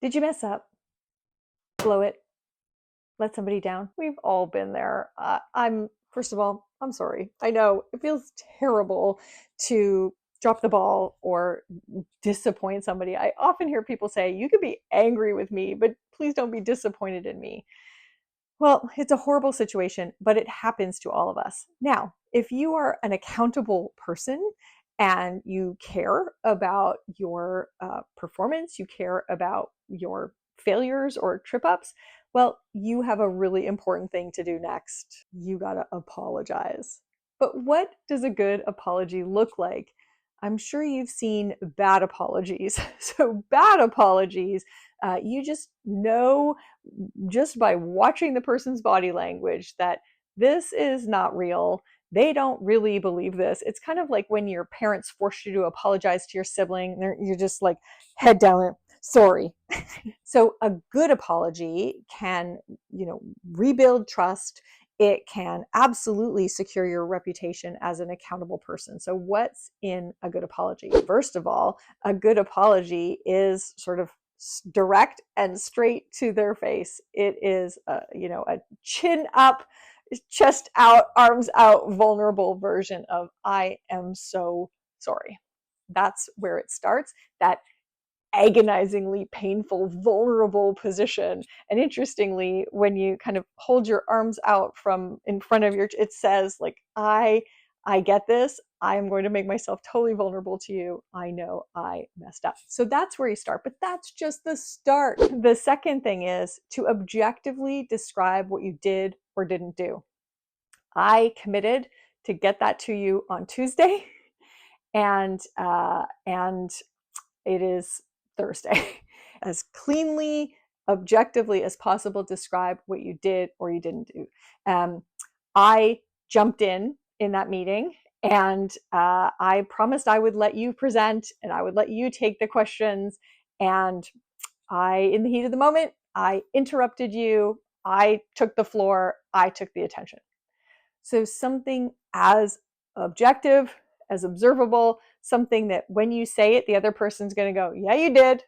Did you mess up? Blow it? Let somebody down? We've all been there. First of all, I'm sorry. I know it feels terrible to drop the ball or disappoint somebody. I often hear people say, you could be angry with me, but please don't be disappointed in me. Well, it's a horrible situation, but it happens to all of us. Now, if you are an accountable person and you care about your performance, you care about your failures or trip ups, well, you have a really important thing to do next. You got to apologize. But what does a good apology look like? I'm sure you've seen bad apologies. So, bad apologies, you just know just by watching the person's body language that this is not real. They don't really believe this. It's kind of like when your parents force you to apologize to your sibling. You're just like head down, sorry. So a good apology can, rebuild trust. It can absolutely secure your reputation as an accountable person. So what's in a good apology? First of all, a good apology is sort of direct and straight to their face. It is a chin up, chest out, arms out, vulnerable version of I am so sorry. That's where it starts. That agonizingly painful, vulnerable position. And interestingly, when you kind of hold your arms out from in front of it says like, I get this. I'm going to make myself totally vulnerable to you. I know I messed up. So that's where you start, but that's just the start. The second thing is to objectively describe what you did or didn't do. I committed to get that to you on Tuesday, and it is Thursday. As cleanly, objectively as possible, describe what you did or you didn't do. I jumped in that meeting, and I promised I would let you present and I would let you take the questions. And in the heat of the moment, I interrupted you. I took the floor. I took the attention. So something as objective, as observable, something that when you say it, the other person's going to go, yeah, you did,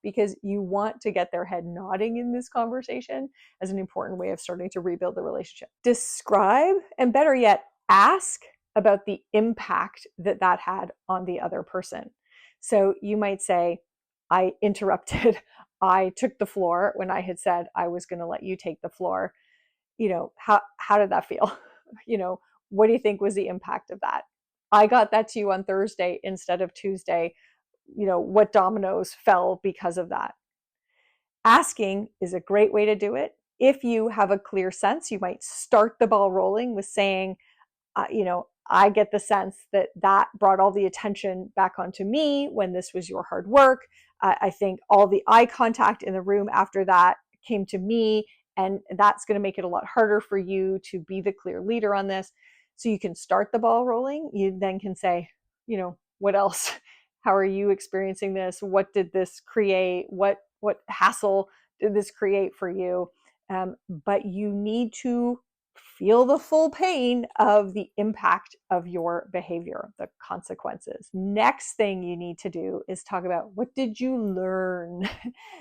because you want to get their head nodding in this conversation as an important way of starting to rebuild the relationship. Describe, and better yet, ask about the impact that that had on the other person. So you might say, I interrupted, I took the floor when I had said I was going to let you take the floor. How did that feel? What do you think was the impact of that? I got that to you on Thursday instead of Tuesday. What dominoes fell because of that? Asking is a great way to do it. If you have a clear sense, you might start the ball rolling with saying, I get the sense that that brought all the attention back onto me when this was your hard work. I think all the eye contact in the room after that came to me, and that's going to make it a lot harder for you to be the clear leader on this. So you can start the ball rolling. You then can say, what else? How are you experiencing this? What did this create? What hassle did this create for you? But you need to feel the full pain of the impact of your behavior, the consequences. Next thing you need to do is talk about, what did you learn?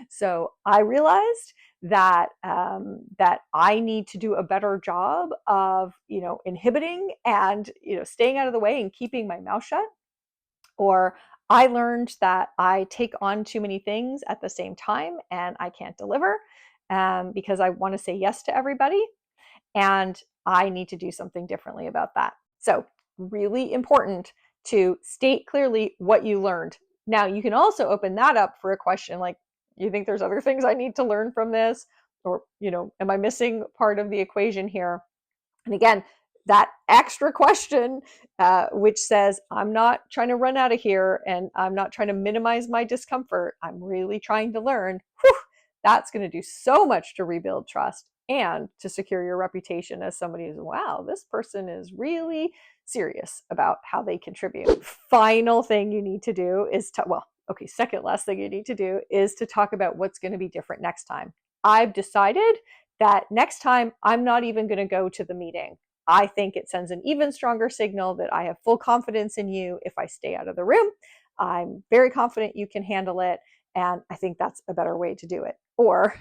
So I realized that that I need to do a better job of inhibiting and staying out of the way and keeping my mouth shut. Or I learned that I take on too many things at the same time and I can't deliver because I want to say yes to everybody. And I need to do something differently about that. So, really important to state clearly what you learned. Now, you can also open that up for a question like, you think there's other things I need to learn from this? Or, am I missing part of the equation here? And again, that extra question, which says, I'm not trying to run out of here and I'm not trying to minimize my discomfort. I'm really trying to learn. Whew, that's going to do so much to rebuild trust and to secure your reputation as somebody who's, wow, this person is really serious about how they contribute. Final thing you need to do is second last thing you need to do is to talk about what's going to be different next time. I've decided that next time I'm not even going to go to the meeting. I think it sends an even stronger signal that I have full confidence in you if I stay out of the room. I'm very confident you can handle it. and I think that's a better way to do it. Or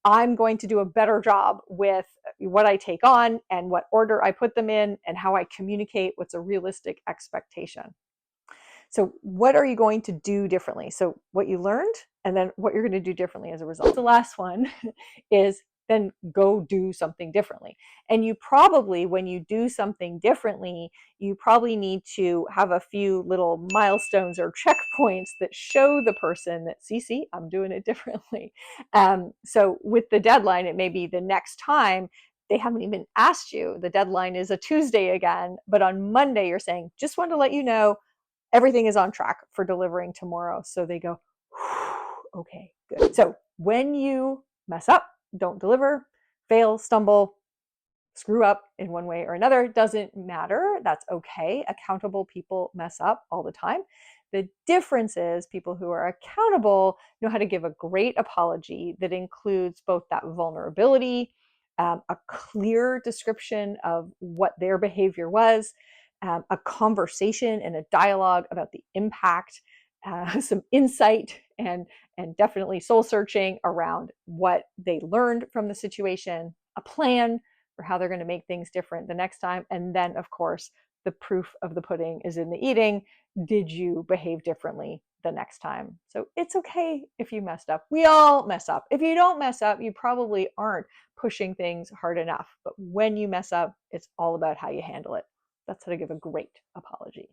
I'm going to do a better job with what I take on and what order I put them in and how I communicate what's a realistic expectation. So what are you going to do differently? So what you learned and then what you're going to do differently as a result. The last one is then go do something differently. And you probably, when you do something differently, you probably need to have a few little milestones or checkpoints that show the person that, see, I'm doing it differently. So with the deadline, it may be the next time they haven't even asked you. The deadline is a Tuesday again, but on Monday you're saying, just want to let you know, everything is on track for delivering tomorrow. So they go, okay, good. So when you mess up, don't deliver, fail, stumble, screw up in one way or another, doesn't matter. That's okay. Accountable people mess up all the time. The difference is people who are accountable know how to give a great apology that includes both that vulnerability, a clear description of what their behavior was, a conversation and a dialogue about the impact, some insight, and definitely soul searching around what they learned from the situation, a plan for how they're going to make things different the next time. And then, of course, the proof of the pudding is in the eating. Did you behave differently the next time? So it's okay if you messed up. We all mess up. If you don't mess up, you probably aren't pushing things hard enough. But when you mess up, it's all about how you handle it. That's how to give a great apology.